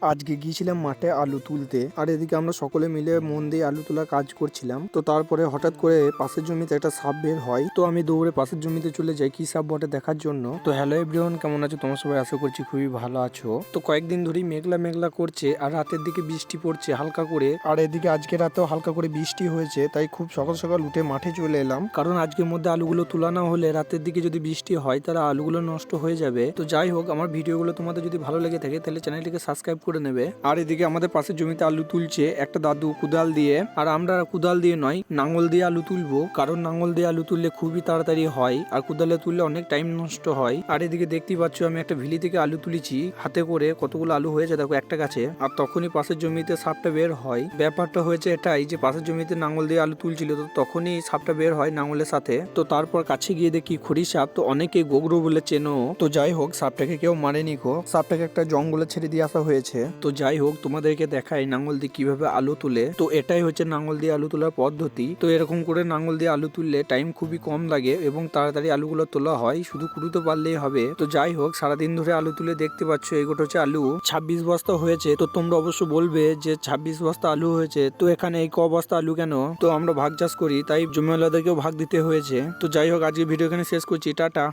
আজকে গিয়েছিলাম মাঠে আলু তুলতে, আর এদিকে আমরা সকলে মিলে মন দিয়ে আলু তোলার কাজ করছিলাম। তো তারপরে হঠাৎ করে পাশের জমিতে একটা সাপ বের হয়। তো আমি দৌড়ে পাশের জমিতে চলে যাই কি সাপ বটে দেখার জন্য। তো হ্যালো এভরিওয়ান, কেমন আছো তোমার সবাই? আশা করছি খুবই ভালো আছো। তো কয়েকদিন ধরেই মেঘলা মেঘলা করছে, আর রাতের দিকে বৃষ্টি পড়ছে হালকা করে। আর এদিকে আজকে রাতেও হালকা করে বৃষ্টি হয়েছে, তাই খুব সকাল সকাল উঠে মাঠে চলে এলাম, কারণ আজকের মধ্যে আলুগুলো তোলা না হলে রাতের দিকে যদি বৃষ্টি হয় তাহলে আলুগুলো নষ্ট হয়ে যাবে। তো যাই হোক, আমার ভিডিওগুলো তোমাদের যদি ভালো লেগে থাকে তাহলে চ্যানেলটিকে সাবস্ক্রাইব করে নেবে। আর এদিকে আমাদের পাশের জমিতে আলু তুলছে একটা দাদু কুদাল দিয়ে, আর আমরা কুদাল দিয়ে নয় নাঙ্গল দিয়ে আলু তুলবো, কারণ নাঙ্গল দিয়ে আলু তুললে খুবই তাড়াতাড়ি হয়, আর কুদালে তুললে অনেক টাইম নষ্ট হয়। আর এদিকে দেখতেই পাচ্ছ আমি একটা ভিলি থেকে আলু তুলেছি হাতে করে, কতগুলো আলু হয়েছে দেখো একটা গাছে। আর তখনই পাশের জমিতে সাপটা বের হয়। ব্যাপারটা হয়েছে এটাই যে পাশের জমিতে নাঙ্গল দিয়ে আলু তুলছিল, তো তখনই সাপটা বের হয় নাঙ্গলের সাথে। তো তারপর কাছে গিয়ে দেখি খড়ি সাপ, তো অনেকে গোগরো বলে চেনো। তো যাই হোক, সাপটাকে কেউ মারেনি গো, সাপটাকে একটা জঙ্গলে ছেড়ে দিয়ে আসা হয়েছে। তো যাই হোক, তোমাদেরকে দেখাই নাঙ্গল দিয়ে কিভাবে আলু তুলে। তো এটাই হচ্ছে নাঙ্গল দিয়ে আলু তোলার পদ্ধতি। তো এরকম করে নাঙ্গল দিয়ে আলু তুললে টাইম খুবই কম লাগে এবং তাড়াতাড়ি আলুগুলো তোলা হয়, শুধু কুড়ুতে পারলেই হবে। তো যাই হোক, সারাদিন ধরে আলু তুলে দেখতে পাচ্ছ এগুলো হচ্ছে আলু 26 বস্তা হয়েছে। তো তোমরা অবশ্য বলবে যে 26 বস্তা আলু হয়েছে, তো এখানে এই ক বস্তা আলু কেন? তো আমরা ভাগ চাষ করি, তাই জমিওয়ালাদেরকেও ভাগ দিতে হয়েছে। তো যাই হোক, আজকে ভিডিও এখানে শেষ করছি, টাটা।